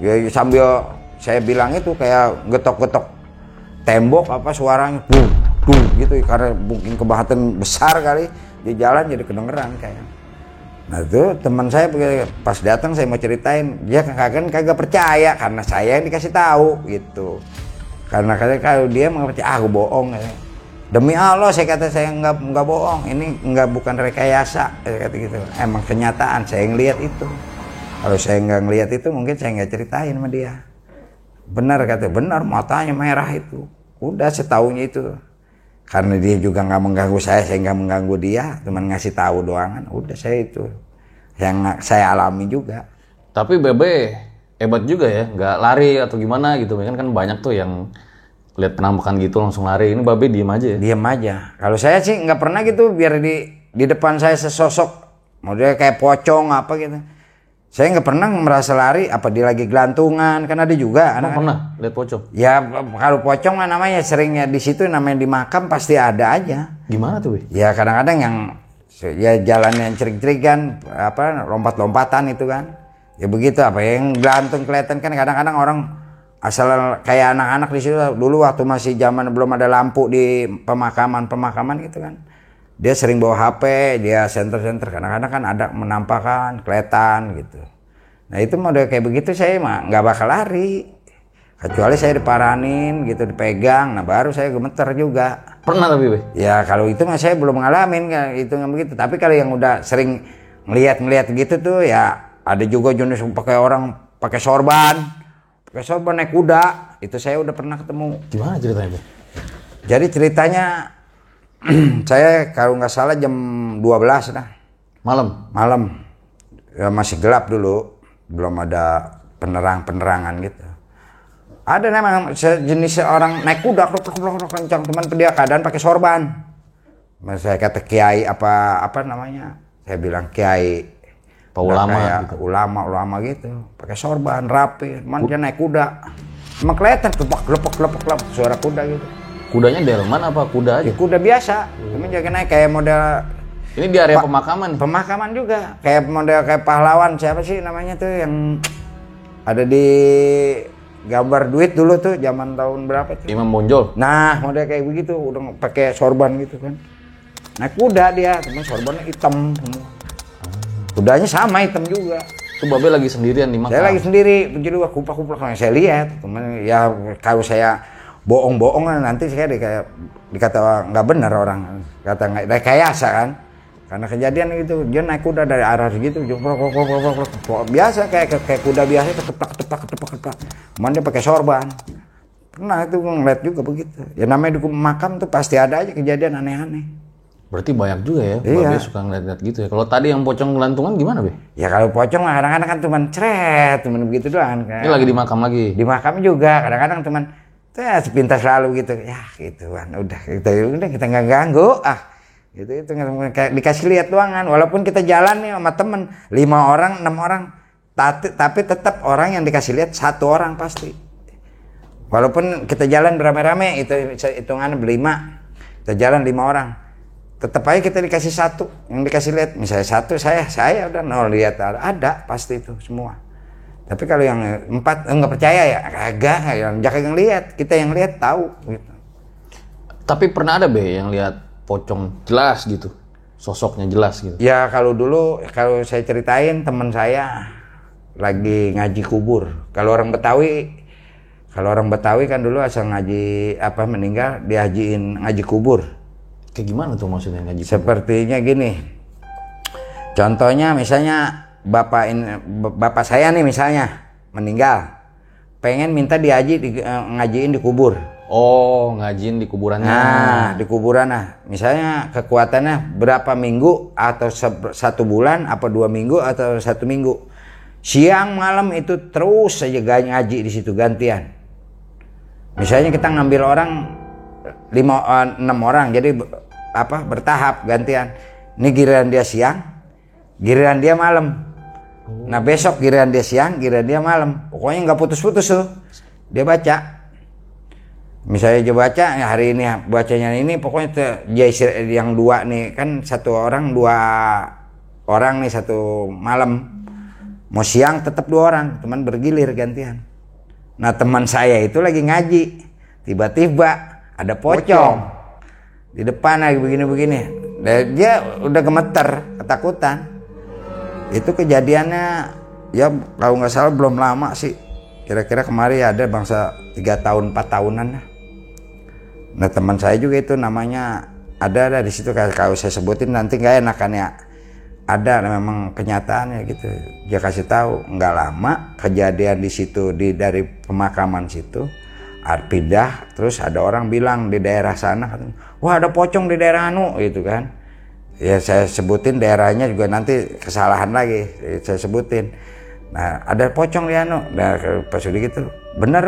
Ya sambil saya bilang itu kayak getok-getok tembok apa suaranya bung bung gitu karena mungkin kebahatan besar kali di jalan jadi kedengeran kayak. Nah itu teman saya pas datang saya mau ceritain dia kagak percaya karena saya yang dikasih tahu gitu. Karena kalau dia nggak percaya aku bohong ya. Demi Allah saya kata saya nggak bohong, ini bukan rekayasa saya kata gitu. Emang kenyataan saya ngelihat itu. Kalau saya nggak ngelihat itu mungkin saya nggak ceritain sama dia. Benar kata, benar matanya merah itu. Udah setahunya itu. Karena dia juga nggak mengganggu saya nggak mengganggu dia, cuma ngasih tahu doang kan. Udah saya itu yang saya alami juga. Tapi Bebe hebat juga ya, nggak lari atau gimana gitu. Kan banyak tuh yang lihat penampakan gitu langsung lari. Ini Babe diem aja ya? Diem aja. Kalau saya sih nggak pernah gitu biar di depan saya sesosok model kayak pocong apa gitu. Saya nggak pernah merasa lari apa dia lagi gelantungan kan ada juga. Emang pernah lihat pocong? Ya kalau pocong kan namanya seringnya di situ namanya di makam pasti ada aja. Gimana tuh? Ya kadang-kadang yang ya jalan yang cerik-cerikan apa lompat-lompatan itu kan. Ya begitu apa yang gelantung kelihatan kan kadang-kadang orang asal kayak anak-anak di situ dulu waktu masih zaman belum ada lampu di pemakaman gitu kan. Dia sering bawa HP, dia senter-senter kadang-kadang kan ada menampakkan kelihatan gitu. Nah itu model kayak begitu saya mah nggak bakal lari. Kecuali saya diparanin gitu dipegang, nah baru saya gemeter juga. Pernah tapi Ya kalau itu mah saya belum ngalamin itu nggak begitu. Tapi kalau yang udah sering ngeliat gitu tuh ya ada juga jenis pakai orang pakai sorban naik kuda. Itu saya udah pernah ketemu. Gimana ceritanya? Jadi ceritanya saya kalau nggak salah jam 12 dah. Malam. Ya, masih gelap dulu, belum ada penerangan gitu. Ada memang jenis orang naik kuda kencang teman dia keadaan pakai sorban. Saya kata kiai apa namanya? Saya bilang kiai ulama gitu. Ulama gitu, pakai sorban rapi, dia naik kuda. Emang kelihatan lepek suara kuda gitu. Kudanya dari mana apa? Kuda aja? Ya, kuda biasa, cuma jaga naik kayak model. Ini di area pemakaman? Pemakaman juga, kayak model kayak pahlawan siapa sih namanya tuh yang ada di gambar duit dulu tuh zaman tahun berapa tuh? Imam Bonjol. Nah model kayak begitu, udah pakai sorban gitu kan. Naik kuda dia, teman sorbannya hitam semua. Kudanya sama hitam juga. Itu Babe lagi sendirian di makam? Saya lagi sendiri, begitu kuplak yang saya lihat. Teman ya kalau saya bohong nanti saya dikata nggak benar orang, kata nggak rekayasa kan, karena kejadian itu dia naik kuda dari arah segitu, biasa kayak kuda biasa ketepak, cuman dia pakai sorban. Pernah itu ngeliat juga begitu. Ya namanya di makam tuh pasti ada aja kejadian aneh-aneh. Berarti banyak juga ya, iya. Babe suka ngeliat-ngeliat gitu ya. Kalau tadi yang pocong gelantungan gimana Be? Ya kalau pocong lah kadang-kadang kan cuman begitu doang. Ini lagi di makam lagi? Di makam juga kadang-kadang cuman sepintas lalu gitu ya gitu kan udah kita nggak ganggu gitu dikasih lihat doang kan walaupun kita jalan nih sama temen 5 orang 6 orang tapi tetap orang yang dikasih lihat 1 orang pasti walaupun kita jalan beramai-ramai itu hitungannya 5 kita jalan 5 orang tetap aja kita dikasih 1 yang dikasih lihat misalnya 1 saya udah 0 lihat ada pasti itu semua. Tapi kalau yang 4 nggak percaya ya kagak, yang jangan lihat, kita yang lihat tahu gitu. Tapi pernah ada Be yang lihat pocong jelas gitu, sosoknya jelas gitu? Ya kalau dulu kalau saya ceritain teman saya lagi ngaji kubur. Kalau orang Betawi kan dulu asal ngaji apa meninggal dihajiin ngaji kubur. Kayak gimana tuh maksudnya ngaji kubur? Sepertinya gini. Contohnya misalnya bapak saya nih misalnya meninggal, pengen minta ngajiin di kubur. Oh, ngajiin di kuburannya. Nah, di kuburan misalnya kekuatannya berapa minggu atau 1 bulan, apa 2 minggu atau 1 minggu. Siang malam itu terus saja ngaji di situ gantian. Misalnya kita ngambil orang 6 orang, jadi bertahap gantian. Ini giliran dia siang, giliran dia malam. Nah besok giliran dia siang, giliran dia malam. Pokoknya nggak putus-putus tuh. Dia baca. Misalnya dia baca hari ini bacanya ini pokoknya yang 2 nih kan 1 orang 2 orang nih 1 malam. Mau siang tetap 2 orang, teman bergilir gantian. Nah teman saya itu lagi ngaji, tiba-tiba ada pocong di depan lagi begini-begini. Dia udah gemeter, ketakutan. Itu kejadiannya ya kalau nggak salah belum lama sih. Kira-kira kemarin ada bangsa 3 tahun 4 tahunan lah. Nah teman saya juga itu namanya ada di situ, kalau saya sebutin nanti nggak enak kan ya. Ada memang kenyataannya gitu. Dia kasih tahu nggak lama kejadian di situ dari pemakaman situ. Pindah terus ada orang bilang di daerah sana katanya, wah ada pocong di daerah anu gitu kan. Ya saya sebutin daerahnya juga nanti kesalahan lagi saya sebutin. Nah ada pocong di anu. Nah pas udah gitu bener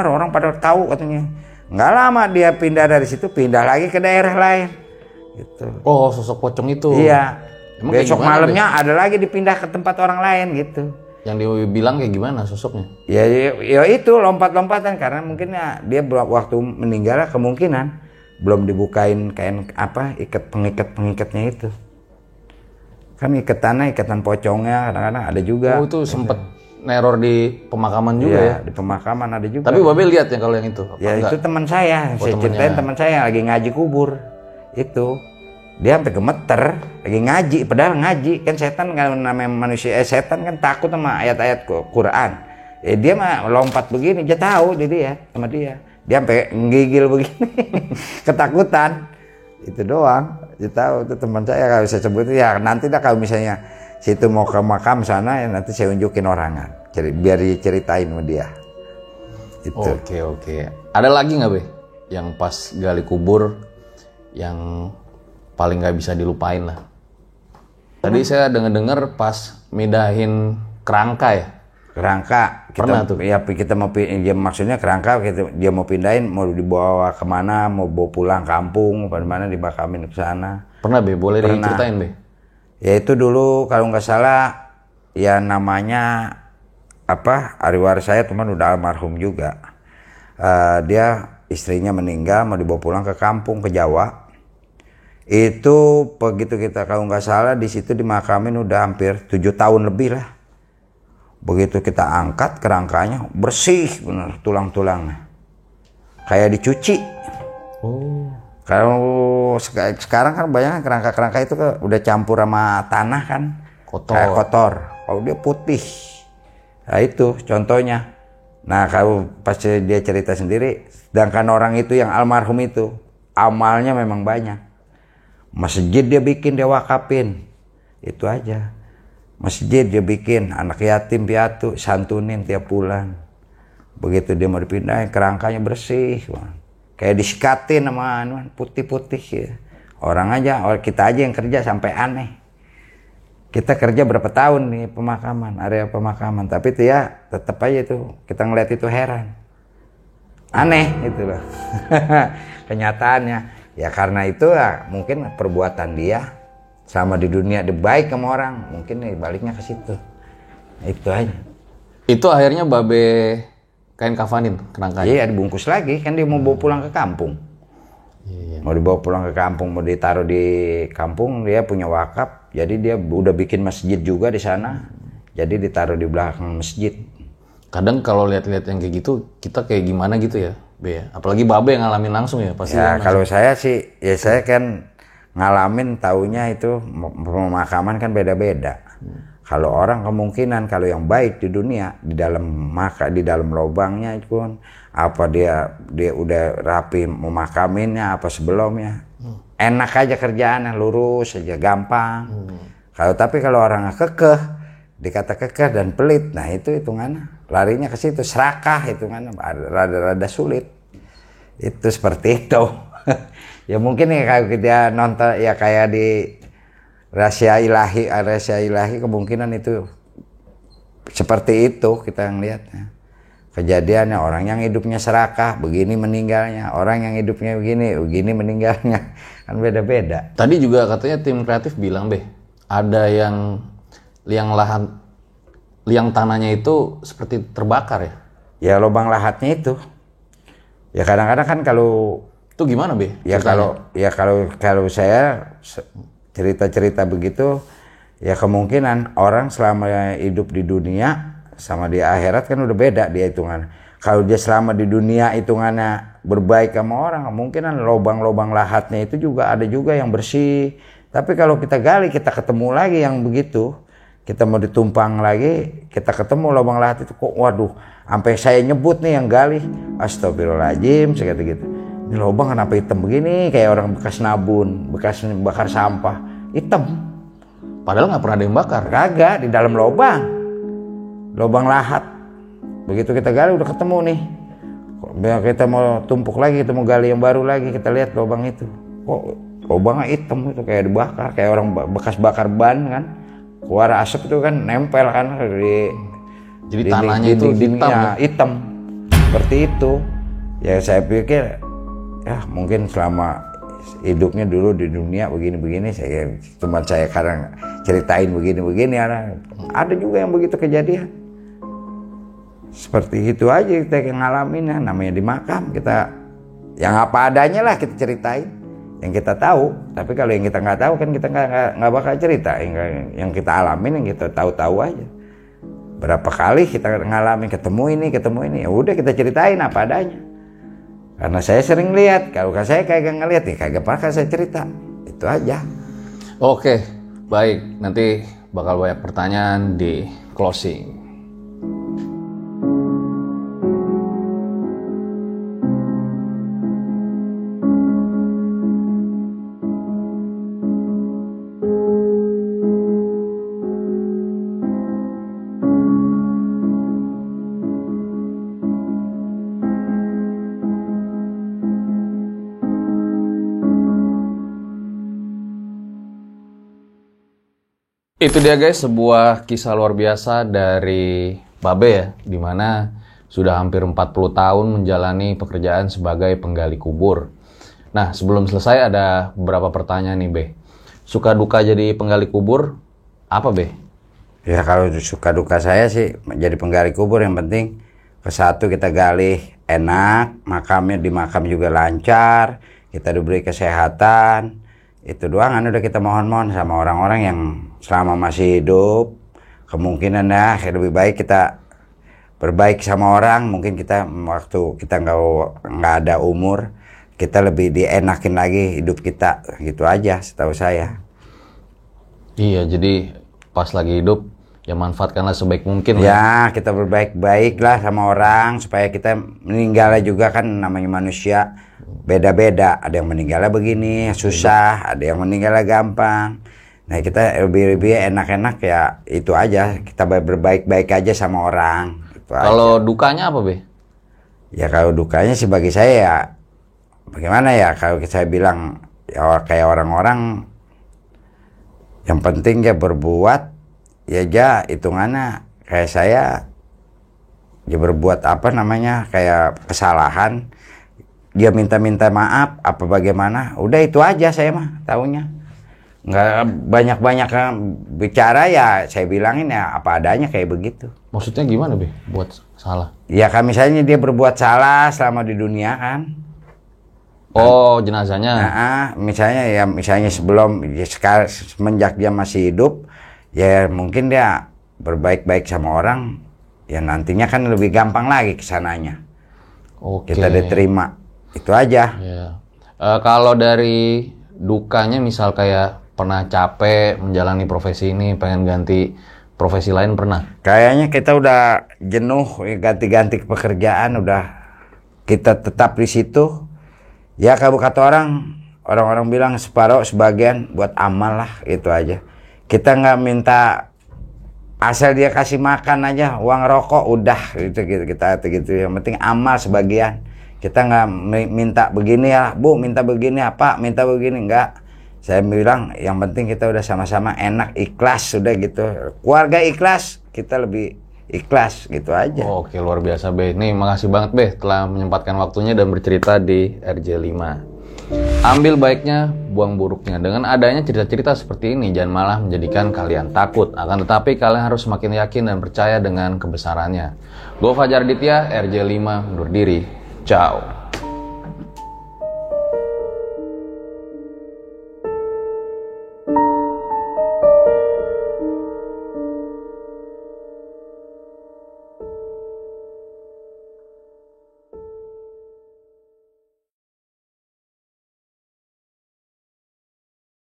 orang pada tahu katanya. Nggak lama dia pindah dari situ, pindah lagi ke daerah lain gitu. Oh sosok pocong itu. Iya. Emang Besok malamnya ada lagi dipindah ke tempat orang lain gitu. Yang dibilang kayak gimana sosoknya? Ya itu lompat-lompatan karena mungkin ya dia waktu meninggal kemungkinan belum dibukain kain pengikat-pengikatnya itu. Kan ikatan pocongnya kadang-kadang ada juga. Oh itu sempet neror di pemakaman juga ya? Di pemakaman ada juga. Tapi Babe lihat yang kalau yang itu? Ya enggak? Itu teman saya. Saya ceritain teman saya lagi ngaji kubur. Itu dia sampai gemeter lagi ngaji, padahal ngaji kan setan kan namanya manusia, setan kan takut sama ayat-ayat Quran. Ya dia mah lompat begini, dia tahu dia sama dia sampai menggigil begini ketakutan. Itu doang. Dia tahu itu teman saya, kalau saya sebut ya nanti dah kalau misalnya situ mau ke makam sana ya nanti saya unjukin orangan. Biar diceritain sama dia. Itu. Oke. Ada lagi nggak Be? Yang pas gali kubur yang paling nggak bisa dilupain lah. Tadi saya dengar pas midahin kerangka ya. Kerangka. Pernah tuh. Ya kita mau dia maksudnya kerangka dia mau pindahin, mau dibawa kemana, mau bawa pulang kampung, mana dibakamin ke sana. Pernah Be? Boleh diceritain Be? Ya itu dulu kalau nggak salah ya namanya ahli waris saya teman udah almarhum juga. Dia istrinya meninggal mau dibawa pulang ke kampung ke Jawa. Itu begitu kita kalau nggak salah di situ dimakamin udah hampir 7 tahun lebih lah. Begitu kita angkat kerangkanya bersih bener tulang-tulangnya, kayak dicuci. Kalau sekarang kan banyak kerangka-kerangka itu udah campur sama tanah kan, kayak kotor. Kalau dia putih, nah itu contohnya. Nah kalau pas dia cerita sendiri, sedangkan orang itu yang almarhum itu amalnya memang banyak. Masjid dia bikin, dia wakafin. Itu aja. Masjid dia bikin, anak yatim piatu santunin tiap bulan. Begitu dia mau dipindahin, kerangkanya bersih. Kayak disikatin sama putih-putih ya. Kita aja yang kerja sampai aneh. Kita kerja berapa tahun nih area pemakaman. Tapi itu ya tetap aja tuh kita ngeliat itu heran. Aneh gitu loh. Kenyataannya. Ya karena itu ya mungkin perbuatan dia sama di dunia dia baik sama orang, mungkin nih baliknya ke situ. Itu aja. Itu akhirnya Babe kain kafanin kerangkanya. Iya, dibungkus lagi kan dia mau bawa pulang ke kampung. Iya. Mau dibawa pulang ke kampung, mau ditaruh di kampung, dia punya wakaf. Jadi dia udah bikin masjid juga di sana. Jadi ditaruh di belakang masjid. Kadang kalau lihat-lihat yang kayak gitu, kita kayak gimana gitu ya, Be. Apalagi Babe yang ngalamin langsung ya pasti. Ya kalau saya sih, ya saya kan ngalamin taunya itu pemakaman kan beda-beda. Kalau orang kemungkinan kalau yang baik di dunia di dalam lubangnya itu pun apa dia udah rapi memakaminnya apa sebelumnya. Enak aja kerjaannya, lurus aja, gampang. Tapi kalau orang kekeh, dikata kekeh dan pelit, nah itu hitungannya larinya ke situ, serakah hitungannya rada sulit. Itu seperti itu. Ya mungkin ya kalau kita nonton ya kayak di rahasia ilahi kemungkinan itu seperti itu kita ngelihatnya. Kejadiannya orang yang hidupnya serakah begini meninggalnya, orang yang hidupnya begini meninggalnya, kan beda-beda. Tadi juga katanya tim kreatif bilang Be, ada yang liang tanahnya itu seperti terbakar ya? Ya lubang lahatnya itu. Ya kadang-kadang kan kalau itu gimana Be? Ya kalau saya cerita-cerita begitu Ya kemungkinan orang selama hidup di dunia sama di akhirat kan udah beda dia hitungan. Kalau dia selama di dunia hitungannya berbaik sama orang, kemungkinan lubang-lubang lahatnya itu juga ada juga yang bersih. Tapi kalau kita gali, kita ketemu lagi yang begitu, kita mau ditumpang lagi, kita ketemu lubang lahat itu kok, waduh, sampai saya nyebut nih yang gali, astagfirullahaladzim, saya kata gitu. Ini lubang kenapa hitam begini, kayak orang bekas nabun, bekas bakar sampah, hitam. Padahal nggak pernah ada yang bakar. Kagak, di dalam lubang lahat. Begitu kita gali udah ketemu nih. Biar kita mau tumpuk lagi, kita mau gali yang baru lagi, kita lihat lubang itu. Kok lubangnya hitam itu kayak dibakar, kayak orang bekas bakar ban kan. Keluar asap itu kan nempel kan Jadi tanahnya itu hitam. Ya, hitam. Seperti itu. Ya saya pikir ya mungkin selama hidupnya dulu di dunia begini-begini, cuma saya kadang ceritain begini-begini, ada juga yang begitu kejadian. Seperti itu aja kita ngalamin ya, namanya di makam kita yang apa adanya lah kita ceritain yang kita tahu. Tapi kalau yang kita nggak tahu kan kita nggak bakal cerita. Yang kita alamin, yang kita tahu-tahu aja. Berapa kali kita ngalamin ketemu ini, ya udah kita ceritain apa adanya. Karena saya sering lihat, kalau saya kagak ngeliat ya kagak bakal saya cerita. Itu aja. Oke, baik. Nanti bakal banyak pertanyaan di closing. Itu dia guys, sebuah kisah luar biasa dari Babe ya, dimana sudah hampir 40 tahun menjalani pekerjaan sebagai penggali kubur. Nah, sebelum selesai ada beberapa pertanyaan nih Be. Suka duka jadi penggali kubur, apa Be? Ya kalau suka duka saya sih jadi penggali kubur yang penting satu kita gali enak, makamnya di makam juga lancar, kita diberi kesehatan. Itu doang kan udah kita mohon-mohon sama orang-orang yang selama masih hidup. Kemungkinan ya lebih baik kita berbaik sama orang. Mungkin kita waktu kita nggak ada umur, kita lebih dienakin lagi hidup kita. Gitu aja setahu saya. Iya, jadi pas lagi hidup ya manfaatkanlah sebaik mungkin. Ya kita berbaik-baik lah sama orang supaya kita meninggalnya juga kan namanya manusia. Beda-beda, ada yang meninggalnya begini susah, ada yang meninggalnya gampang. Nah kita lebih enak-enak ya itu aja, kita berbaik-baik aja sama orang. Kalau dukanya apa Be? Ya kalau dukanya sih bagi saya ya bagaimana ya, kalau saya bilang ya kayak orang-orang yang penting ya berbuat ya aja hitungannya kayak saya ya berbuat apa namanya kayak kesalahan. Dia minta maaf apa bagaimana, udah itu aja saya mah taunya. Nggak banyak-banyak bicara ya saya bilangin ya apa adanya kayak begitu. Maksudnya gimana Be? Buat salah? Ya kan misalnya dia berbuat salah selama di dunia kan. Oh jenazahnya? Misalnya sebelum ya, semenjak dia masih hidup ya mungkin dia berbaik-baik sama orang ya nantinya kan lebih gampang lagi kesananya. Oke. Kita diterima. Itu aja. Ya. Kalau dari dukanya misal kayak pernah capek menjalani profesi ini, pengen ganti profesi lain pernah? Kayaknya kita udah jenuh ganti-ganti pekerjaan, udah kita tetap di situ. Ya kalau kata orang-orang bilang separuh sebagian buat amal lah, itu aja. Kita nggak minta asal dia kasih makan aja, uang rokok udah gitu kita gitu. Yang penting amal sebagian. Kita nggak minta begini ya Bu, minta begini apa, minta begini enggak. Saya bilang yang penting kita udah sama-sama enak, ikhlas sudah gitu. Keluarga ikhlas, kita lebih ikhlas gitu aja. Oke, luar biasa Be. Nih makasih banget Be telah menyempatkan waktunya dan bercerita di RJ5. Ambil baiknya, buang buruknya. Dengan adanya cerita-cerita seperti ini, jangan malah menjadikan kalian takut. Akan tetapi kalian harus semakin yakin dan percaya dengan kebesarannya. Gue Fajar Ditya, RJ5 undur diri. Ciao.